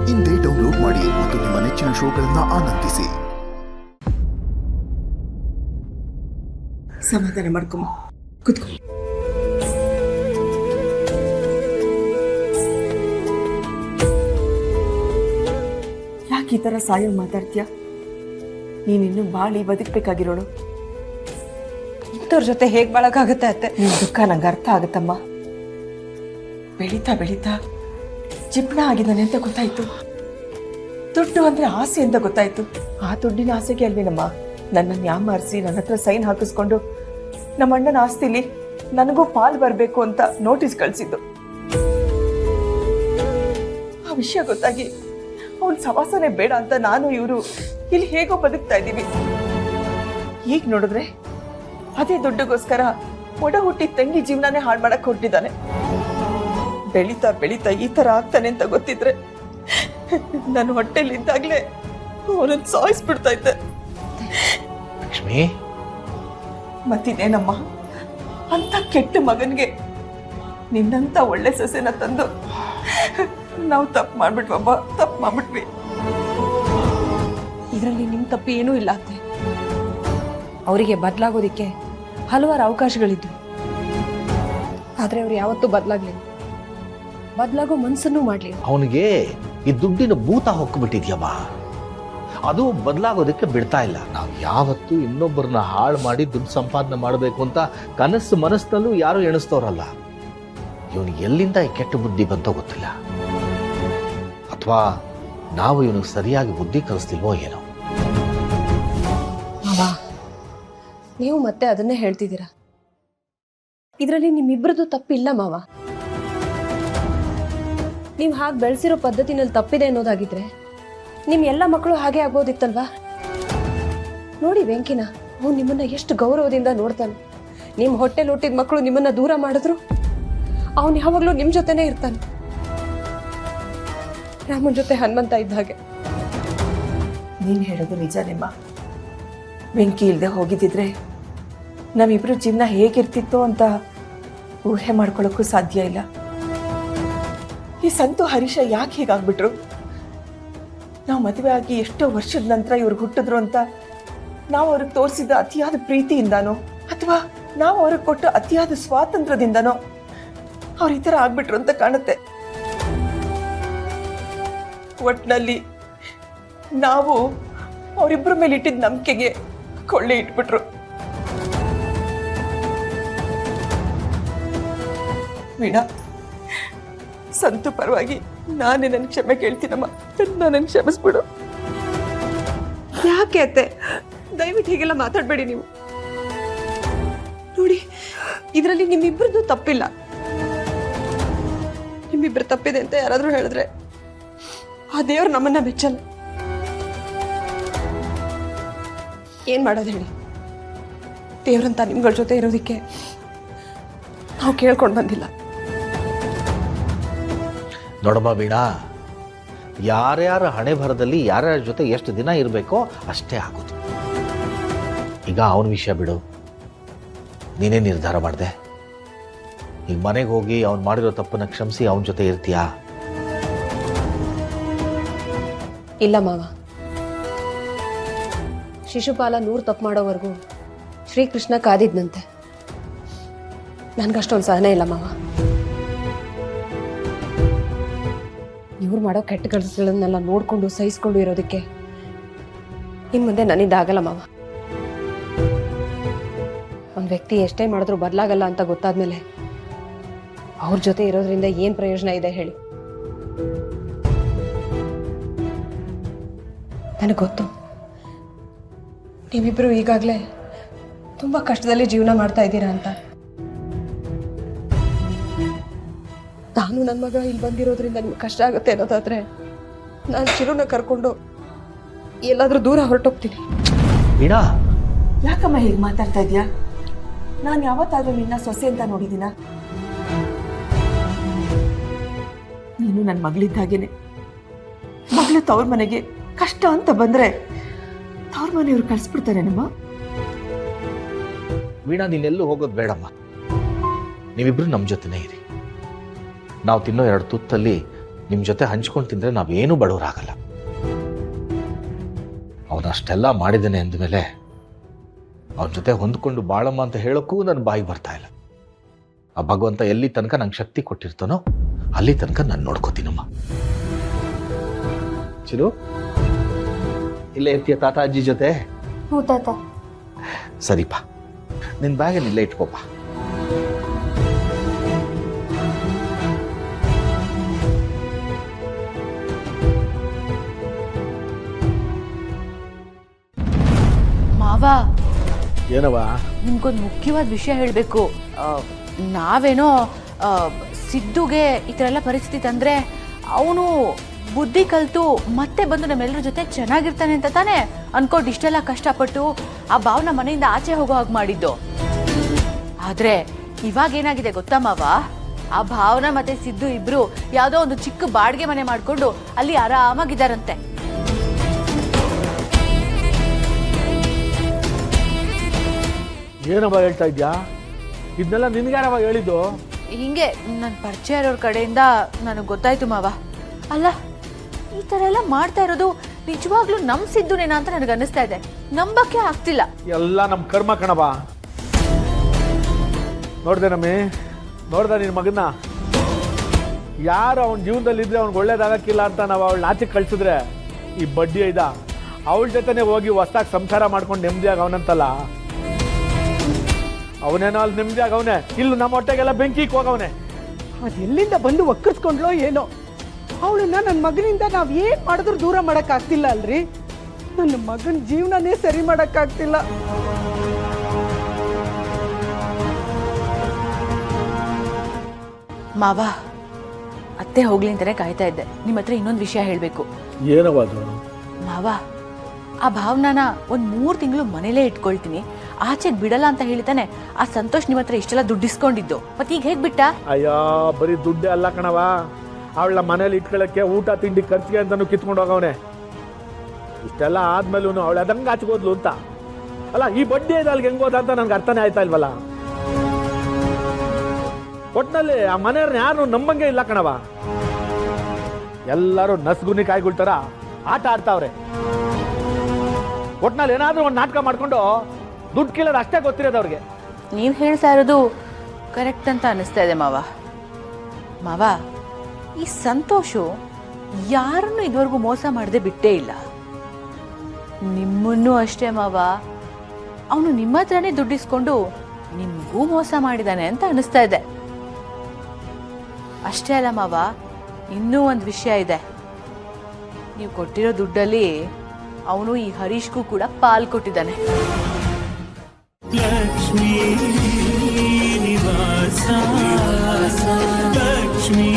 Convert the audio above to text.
ಇಂದೇ ಡೌನ್ಲೋಡ್ ಮಾಡಿ ಮತ್ತು ನಿಮ್ಮ ನೆಚ್ಚಿನ ಶೋಗಳನ್ನು ಆನಂದಿಸಿ. ಸಮಾಧಾನ ಮಾಡ್ಕೊಂಬ, ಕೂತ್ಕೊ. ಯಾಕೆ ಈ ಥರ ಸಾಯೋ ಮಾತಾಡ್ತೀಯ? ನೀನಿನ್ನು ಬಾಳಿ ಬದುಕಬೇಕಾಗಿರೋಳು. ಇಂಥವ್ರ ಜೊತೆ ಹೇಗೆ ಬಾಳಕ್ಕಾಗತ್ತೆ ಅತ್ತೆ? ನಿನ್ನ ದುಃಖ ನಂಗೆ ಅರ್ಥ ಆಗುತ್ತಮ್ಮ. ಬೆಳೀತಾ ಬೆಳೀತಾ ಚಿಪ್ಪಣ ಆಗಿದ್ದಾನೆ ಅಂತ ಗೊತ್ತಾಯ್ತು. ದುಡ್ಡು ಅಂದ್ರೆ ಆಸೆ ಅಂತ ಗೊತ್ತಾಯ್ತು. ಆ ದುಡ್ಡಿನ ಆಸೆಗೆ ಅಲ್ವೇನಮ್ಮ ನನ್ನನ್ನು ಯಾಮಾರಿಸಿ ನನ್ನ ಹತ್ರ ಸೈನ್ ಹಾಕಿಸ್ಕೊಂಡು ನಮ್ಮ ಅಣ್ಣನ ಆಸ್ತಿಲಿ ನನಗೂ ಪಾಲ್ ಬರಬೇಕು ಅಂತ ನೋಟಿಸ್ ಕಳಿಸಿದ್ದು. ಆ ವಿಷಯ ಗೊತ್ತಾಗಿ ಅವನ ಸವಾಸನೆ ಬೇಡ ಅಂತ ನಾನು ಇವರು ಇಲ್ಲಿ ಹೇಗೋ ಬದುಕ್ತಾ ಇದ್ದೀವಿ. ಈಗ ನೋಡಿದ್ರೆ ಅದೇ ದುಡ್ಡಿಗೋಸ್ಕರ ಒಡ ಹುಟ್ಟಿ ತಂಗಿ ಜೀವನನೇ ಹಾಳು ಮಾಡಕ್ ಹೊರಟಿದ್ದಾನೆ. ಬೆಳೀತಾ ಬೆಳೀತಾ ಈ ತರ ಆಗ್ತಾನೆ ಅಂತ ಗೊತ್ತಿದ್ರೆ ನನ್ನ ಹೊಟ್ಟೆಲಿ ಇದ್ದಾಗ್ಲೇ ಅವನನ್ನು ಸಾಯಿಸ್ಬಿಡ್ತಾ ಇದ್ದೆ. ಲಕ್ಷ್ಮಿ, ಮತ್ತಿನೇನಮ್ಮ, ಅಂತ ಕೆಟ್ಟ ಮಗನ್ಗೆ ನಿನ್ನಂತ ಒಳ್ಳೆ ಸೊಸೆನ ತಂದು ನಾವು ತಪ್ಪು ಮಾಡ್ಬಿಟ್ವಬ್ಬ, ತಪ್ಪು ಮಾಡ್ಬಿಟ್ವಿ. ಇದರಲ್ಲಿ ನಿಮ್ಮ ತಪ್ಪು ಏನೂ ಇಲ್ಲ ಅತ್ತೆ. ಅವರಿಗೆ ಬದಲಾಗೋದಿಕ್ಕೆ ಹಲವಾರು ಅವಕಾಶಗಳಿದ್ವು, ಆದರೆ ಅವ್ರು ಯಾವತ್ತೂ ಬದಲಾಗ್ಲಿಲ್ಲ, ಬದಲಾಗೋ ಮನಸ್ಸನ್ನು ಮಾಡಲಿಲ್ಲ. ಅವನಿಗೆ ಈ ದುಡ್ಡಿನ ಭೂತ ಹೊಕ್ಬಿಟ್ಟಿದ್ಯಮ್ಮ. ಅದು ಬದಲಾಗೋದಕ್ಕೆ ಬಿಡ್ತಾ ಇಲ್ಲ. ನಾವು ಯಾವತ್ತೂ ಇನ್ನೊಬ್ಬರನ್ನ ಹಾಳು ಮಾಡಿ ದುಡ್ಡು ಸಂಪಾದನೆ ಮಾಡಬೇಕು ಅಂತ ಕನಸು ಮನಸ್ಸಿನಲ್ಲೂ ಯಾರು ಎಣಿಸ್ತವ್ರಲ್ಲ. ಇವನಿಗೆ ಎಲ್ಲಿಂದ ಈ ಕೆಟ್ಟ ಬುದ್ಧಿ ಬಂತೋ ಗೊತ್ತಿಲ್ಲ, ಅಥವಾ ನಾವು ಇವನಿಗೆ ಸರಿಯಾಗಿ ಬುದ್ಧಿ ಕಲಿಸ್ತಿಲ್ವೋ ಏನೋ. ಮಾವ, ನೀವು ಮತ್ತೆ ಅದನ್ನೇ ಹೇಳ್ತಿದ್ದೀರಾ. ಇದರಲ್ಲಿ ನಿಮ್ಮಿಬ್ಬರದ್ದು ತಪ್ಪಿಲ್ಲ ಮಾವ. ನೀವು ಹಾಗೆ ಬೆಳೆಸಿರೋ ಪದ್ಧತಿನಲ್ಲಿ ತಪ್ಪಿದೆ ಅನ್ನೋದಾಗಿದ್ರೆ ನಿಮ್ಮ ಎಲ್ಲ ಮಕ್ಕಳು ಹಾಗೆ ಆಗ್ಬೋದಿತ್ತಲ್ವಾ? ನೋಡಿ ವೆಂಕಿನ, ಅವನು ನಿಮ್ಮನ್ನ ಎಷ್ಟು ಗೌರವದಿಂದ ನೋಡ್ತಾನೆ. ನಿಮ್ಮ ಹೊಟ್ಟೆಲಿ ಹುಟ್ಟಿದ ಮಕ್ಕಳು ನಿಮ್ಮನ್ನ ದೂರ ಮಾಡಿದ್ರು ಅವನು ಯಾವಾಗಲೂ ನಿಮ್ಮ ಜೊತೆನೇ ಇರ್ತಾನೆ. ರಾಮನ ಜೊತೆ ಹನುಮಂತ ಇದ್ದ ಹಾಗೆ. ನೀನು ಹೇಳೋದು ನಿಜನೇಮ್ಮ. ಬೆಂಕಿ ಇಲ್ಲದೆ ಹೋಗಿದ್ದಿದ್ರೆ ನಮ್ಮಿಬ್ರು ಜೀವನ ಹೇಗಿರ್ತಿತ್ತು ಅಂತ ಊಹೆ ಮಾಡ್ಕೊಳ್ಳೋಕ್ಕೂ ಸಾಧ್ಯ ಇಲ್ಲ. ಈ ಸಂತು ಹರೀಶ ಯಾಕೆ ಹೀಗಾಗ್ಬಿಟ್ರು? ನಾವು ಮದುವೆ ಆಗಿ ಎಷ್ಟೋ ವರ್ಷದ ನಂತರ ಇವ್ರಿಗೆ ಹುಟ್ಟಿದ್ರು ಅಂತ ನಾವು ಅವ್ರಿಗೆ ತೋರಿಸಿದ ಅತಿಯಾದ ಪ್ರೀತಿಯಿಂದಾನೋ ಅಥವಾ ನಾವು ಅವ್ರಿಗೆ ಕೊಟ್ಟ ಅತಿಯಾದ ಸ್ವಾತಂತ್ರ್ಯದಿಂದನೋ ಅವ್ರು ಈ ಥರ ಆಗ್ಬಿಟ್ರು ಅಂತ ಕಾಣುತ್ತೆ. ಒಟ್ಟಿನಲ್ಲಿ ನಾವು ಅವರಿಬ್ಬರ ಮೇಲೆ ಇಟ್ಟಿದ್ದ ನಂಬಿಕೆಗೆ ಕೊಳ್ಳೆ ಇಟ್ಬಿಟ್ರು. ವೀಣಾ, ಸಂತು ಪರವಾಗಿ ನಾನೇ ನನ್ನ ಕ್ಷಮೆ ಕೇಳ್ತೀನಮ್ಮ. ನನ್ನ ಕ್ಷಮಿಸ್ಬಿಡು. ಯಾಕೆ ಅತ್ತೆ, ದಯವಿಟ್ಟು ಹೀಗೆಲ್ಲ ಮಾತಾಡಬೇಡಿ ನೀವು. ನೋಡಿ, ಇದರಲ್ಲಿ ನಿಮ್ಮಿಬ್ಬರದ್ದು ತಪ್ಪಿಲ್ಲ. ನಿಮ್ಮಿಬ್ಬರು ತಪ್ಪಿದೆ ಅಂತ ಯಾರಾದರೂ ಹೇಳಿದ್ರೆ ಆ ದೇವ್ರು ನಮ್ಮನ್ನ ಮೆಚ್ಚಲ್ಲ. ಏನ್ ಮಾಡೋದು ಹೇಳಿ? ದೇವ್ರಂತ ನಿಮ್ಗಳ ಜೊತೆ ಇರೋದಕ್ಕೆ ನಾವು ಕೇಳ್ಕೊಂಡು ಬಂದಿಲ್ಲ. ನೋಡಮ್ಮ ವೀಣಾ, ಯಾರ್ಯಾರ ಹಣೆ ಬರದಲ್ಲಿ ಯಾರ್ಯಾರ ಜೊತೆ ಎಷ್ಟು ದಿನ ಇರಬೇಕೋ ಅಷ್ಟೇ ಆಗೋದು. ಈಗ ಅವನ ವಿಷಯ ಬಿಡು, ನೀನೇ ನಿರ್ಧಾರ ಮಾಡಿದೆ. ಈಗ ಮನೆಗೆ ಹೋಗಿ ಅವ್ನು ಮಾಡಿರೋ ತಪ್ಪನ್ನು ಕ್ಷಮಿಸಿ ಅವನ ಜೊತೆ ಇರ್ತೀಯಾ? ಇಲ್ಲ ಮಾವ, ಶಿಶುಪಾಲ 100 ತಪ್ಪು ಮಾಡೋವರೆಗೂ ಶ್ರೀಕೃಷ್ಣ ಕಾದಿದ್ನಂತೆ. ನನ್ಗಷ್ಟೊಂದು ಸಹನೆ ಇಲ್ಲ ಮಾವ. ಇವ್ರು ಮಾಡೋ ಕೆಟ್ಟ ಕೆಲಸಗಳನ್ನೆಲ್ಲ ನೋಡ್ಕೊಂಡು ಸಹಿಸ್ಕೊಂಡು ಇರೋದಕ್ಕೆ ಇನ್ನು ಮುಂದೆ ನನ್ನಿಂದಾಗಲ್ಲ ಮಾವ. ಒಂದು ವ್ಯಕ್ತಿ ಎಷ್ಟೇ ಮಾಡಿದ್ರು ಬದಲಾಗಲ್ಲ ಅಂತ ಗೊತ್ತಾದ್ಮೇಲೆ ಅವ್ರ ಜೊತೆ ಇರೋದ್ರಿಂದ ಏನು ಪ್ರಯೋಜನ ಇದೆ ಹೇಳಿ? ನನಗೆ ಗೊತ್ತು, ನೀವಿಬ್ಬರು ಈಗಾಗಲೇ ತುಂಬ ಕಷ್ಟದಲ್ಲಿ ಜೀವನ ಮಾಡ್ತಾ ಇದ್ದೀರಾ ಅಂತ. ನಾನು ನನ್ನ ಮಗ ಇಲ್ಲಿ ಬಂದಿರೋದ್ರಿಂದ ನಿಮ್ಗೆ ಕಷ್ಟ ಆಗುತ್ತೆ ಅನ್ನೋದಾದ್ರೆ ನಾನು ಚಿರುನ ಕರ್ಕೊಂಡು ಎಲ್ಲಾದರೂ ದೂರ ಹೊರಟೋಗ್ತೀನಿ. ವೀಣಾ, ಯಾಕಮ್ಮ ಹೀಗೆ ಮಾತಾಡ್ತಾ ಇದೀಯಾ? ನಾನು ಯಾವತ್ತಾದ್ರೂ ನಿನ್ನ ಸೊಸೆ ಅಂತ ನೋಡಿದ್ದೀನ? ನೀನು ನನ್ನ ಮಗಳಿದ್ದಾಗೇನೆ. ಮಗಳು ತವ್ರ ಮನೆಗೆ ಕಷ್ಟ ಅಂತ ಬಂದ್ರೆ ತವ್ರ ಮನೆಯವ್ರು ಕಳಿಸ್ಬಿಡ್ತಾರೆ ನಮ್ಮ. ವೀಣಾ, ನೀನೆಲ್ಲೂ ಹೋಗೋದು ಬೇಡಮ್ಮ. ನೀವಿಬ್ರು ನಮ್ಮ ಜೊತೆನೇ ಇರಿ. ನಾವು ತಿನ್ನೋ 2 ತುತ್ತಲ್ಲಿ ನಿಮ್ಮ ಜೊತೆ ಹಂಚ್ಕೊಂಡು ತಿಂದರೆ ನಾವೇನೂ ಬಡವರಾಗಲ್ಲ. ಅವನಷ್ಟೆಲ್ಲ ಮಾಡಿದ್ದಾನೆ ಅಂದಮೇಲೆ ಅವನ ಜೊತೆ ಹೊಂದ್ಕೊಂಡು ಬಾಳಮ್ಮ ಅಂತ ಹೇಳೋಕ್ಕೂ ನನ್ನ ಬಾಯಿಗೆ ಬರ್ತಾ ಇಲ್ಲ. ಆ ಭಗವಂತ ಎಲ್ಲಿ ತನಕ ನಂಗೆ ಶಕ್ತಿ ಕೊಟ್ಟಿರ್ತಾನೋ ಅಲ್ಲಿ ತನಕ ನಾನು ನೋಡ್ಕೋತೀನಮ್ಮ. ಚಿರು, ಇಲ್ಲೇ ಇರ್ತೀಯ ತಾತ ಅಜ್ಜಿ ಜೊತೆ? ಹ್ಞೂ ತಾತ. ಸರಿಪ್ಪ, ನಿನ್ನ ಬ್ಯಾಗನ್ನು ಇಲ್ಲೇ ಇಟ್ಕೋಪ್ಪ. ಮಾವ, ಏನವ? ನಿಮ್ಗೊಂದು ಮುಖ್ಯವಾದ ವಿಷಯ ಹೇಳಬೇಕು. ನಾವೇನೋ ಸಿದ್ದುಗೆ ಈ ಥರ ಎಲ್ಲ ಪರಿಸ್ಥಿತಿ ತಂದರೆ ಅವನು ಬುದ್ಧಿ ಕಲಿತು ಮತ್ತೆ ಬಂದು ನಮ್ಮೆಲ್ಲರ ಜೊತೆ ಚೆನ್ನಾಗಿರ್ತಾನೆ ಅಂತ ತಾನೇ ಅನ್ಕೊಂಡು ಇಷ್ಟೆಲ್ಲ ಕಷ್ಟಪಟ್ಟು ಆ ಭಾವನ ಮನೆಯಿಂದ ಆಚೆ ಹೋಗೋ ಹಾಗೆ ಮಾಡಿದ್ದು. ಆದರೆ ಇವಾಗ ಏನಾಗಿದೆ ಗೊತ್ತಾ ಮಾವ, ಆ ಭಾವನ ಮತ್ತೆ ಸಿದ್ದು ಇಬ್ರು ಯಾವುದೋ ಒಂದು ಚಿಕ್ಕ ಬಾಡಿಗೆ ಮನೆ ಮಾಡಿಕೊಂಡು ಅಲ್ಲಿ ಆರಾಮಾಗಿದ್ದಾರಂತೆ. ಏನವ ಹೇಳ್ತಾ ಇದ್ಯಾ? ಇದನ್ನೆಲ್ಲ ನಿನ್ಗ್ಯಾರವ ಹೇಳಿದ್ದು? ಹಿಂಗೆ ನನ್ನ ಪರಿಚಯ ಇರೋರ ಕಡೆಯಿಂದ ನನಗೆ ಗೊತ್ತಾಯ್ತು ಮಾವ. ಅಲ್ಲ, ಈ ಥರ ಎಲ್ಲ ಮಾಡ್ತಾ ಇರೋದು ನಿಜವಾಗ್ಲೂ ನಮ್ ಸಿದ್ದುನೇನಾ ಅಂತ ನನಗೆ ಅನ್ನಿಸ್ತಾ ಇದೆ. ನಂಬಕ್ಕೆ ಆಗ್ತಿಲ್ಲ. ಎಲ್ಲ ನಮ್ಮ ಕರ್ಮ ಕಣವ. ನೋಡ್ದೆ ನಮ್ಮಿ, ನೋಡ್ದ ನಿನ್ನ ಮಗನ್ನ? ಯಾರು ಅವನ ಜೀವನದಲ್ಲಿ ಇದ್ರೆ ಅವ್ನಿಗೆ ಒಳ್ಳೇದಾಗಕ್ಕಿಲ್ಲ ಅಂತ ನಾವು ಅವಳು ನಾಚಿಗೆ ಕಳ್ಸಿದ್ರೆ ಈ ಬಡ್ಡಿ ಐದ ಅವಳ ಜೊತೆನೆ ಹೋಗಿ ಹೊಸ್ದಾಗಿ ಸಂಸಾರ ಮಾಡ್ಕೊಂಡು ನೆಮ್ಮದಿಯಾಗಿ ಅವನಂತಲ್ಲ. ಅವನೇನೋ ಅಲ್ಲಿ ನೆಮ್ಮದಿಯಾಗಿ ಅವನೇ, ಇಲ್ಲಿ ನಮ್ಮ ಹೊಟ್ಟೆಗೆಲ್ಲ ಬೆಂಕಿಗೆ ಹೋಗವನೆ. ಅದೆಲ್ಲಿಂದ ಬಂದು ಒಕ್ಕರ್ಸ್ಕೊಂಡ್ಲೋ ಏನೋ. ಅವಳನ್ನ ನನ್ನ ಮಗನಿಂದ ನಾವ್ ಏನ್ ಮಾಡಿದ್ರು ದೂರ ಮಾಡಕ್ ಆಗ್ತಿಲ್ಲ ಅಲ್ರಿ. ನನ್ನ ಮಗನ ಜೀವನನೇ ಸರಿ ಮಾಡಕ್ ಆಗ್ತಿಲ್ಲ. ಮಾವ, ಅತ್ತೆ ಹೋಗ್ಲಿ ಅಂತಾನೆ ಕಾಯ್ತಾ ಇದ್ದೆ. ನಿಮ್ಮ ಹತ್ರ ಇನ್ನೊಂದು ವಿಷಯ ಹೇಳಬೇಕು. ಏನವ ಅದು? ಮಾವ, ಆ ಭಾವನಾನ ಒಂದು 3 ತಿಂಗಳು ಮನೇಲೇ ಇಟ್ಕೊಳ್ತೀನಿ, ಆಚೆಗೆ ಬಿಡಲ್ಲ ಅಂತ ಹೇಳ್ತಾನೆ ಆ ಸಂತೋಷ್ ನಿಮ್ಮ ಹತ್ರ ಇಷ್ಟೆಲ್ಲ ದುಡ್ಡಿಸ್ಕೊಂಡಿದ್ದು. ಮತ್ತೆ ಈಗ ಹೇಗೆ ಬಿಟ್ಟ? ಅಯ್ಯೋ, ಬರೀ ದುಡ್ಡೇ ಅಲ್ಲ ಕಣವ, ಅವಳ ಮನೇಲಿ ಇಟ್ಕೊಳ್ಳಕ್ಕೆ ಊಟ ತಿಂಡಿ ಖರ್ಚಿಗೆ ಅಂತಾನು ಕಿತ್ಕೊಂಡು ಹೋಗವನೆ. ಇಷ್ಟೆಲ್ಲ ಆದ್ಮೇಲೂ ಅವಳು ಅದಂಗೆ ಆಚೆಗೋದ್ಲು ಅಂತ ಅಲ್ಲ. ಈ ಬಡ್ಡಿ ಅಲ್ಲಿಗೆ ಹೆಂಗೋದ ಅಂತ ನನ್ಗೆ ಅರ್ಥನೇ ಆಯ್ತಾ ಇಲ್ವಲ್ಲ. ಒಟ್ನಲ್ಲಿ ಆ ಮನೆಯವ್ರನ್ನ ಯಾರು ನಂಬಂಗೆ ಇಲ್ಲ ಕಣವ. ಎಲ್ಲರೂ ನಸ್ಗುನಿ ಕಾಯ್ಕೊಳ್ತಾರ ಆಟ ಆಡ್ತಾವ್ರೆ. ಒಟ್ನಲ್ಲಿ ಏನಾದ್ರೂ ಒಂದು ನಾಟಕ ಮಾಡ್ಕೊಂಡು ದುಡ್ಡು ಕೀಳೋದು ಅಷ್ಟೇ ಗೊತ್ತಿರೋದು ಅವ್ರಿಗೆ. ನೀವು ಹೇಳ್ತಾ ಇರೋದು ಕರೆಕ್ಟ್ ಅಂತ ಅನಿಸ್ತಾ ಇದೆ ಮಾವ. ಮಾವ, ಈ ಸಂತೋಷು ಯಾರನ್ನು ಇದುವರೆಗೂ ಮೋಸ ಮಾಡದೆ ಬಿಟ್ಟೇ ಇಲ್ಲ. ನಿಮ್ಮನ್ನೂ ಅಷ್ಟೇ ಮಾವ. ಅವನು ನಿಮ್ಮ ಹತ್ರನೇ ದುಡ್ಡಿಸ್ಕೊಂಡು ನಿಮಗೂ ಮೋಸ ಮಾಡಿದಾನೆ ಅಂತ ಅನಿಸ್ತಾ ಇದೆ. ಅಷ್ಟೇ ಅಲ್ಲ ಮಾವ, ಇನ್ನೂ ಒಂದು ವಿಷಯ ಇದೆ. ನೀವು ಕೊಟ್ಟಿರೋ ದುಡ್ಡಲ್ಲಿ ಅವನು ಈ ಹರೀಶ್ಗೂ ಕೂಡ ಪಾಲ್ ಕೊಟ್ಟಿದ್ದಾನೆ. ಲಕ್ಷ್ಮೀ ನಿವಾಸ ಲಕ್ಷ್ಮೀ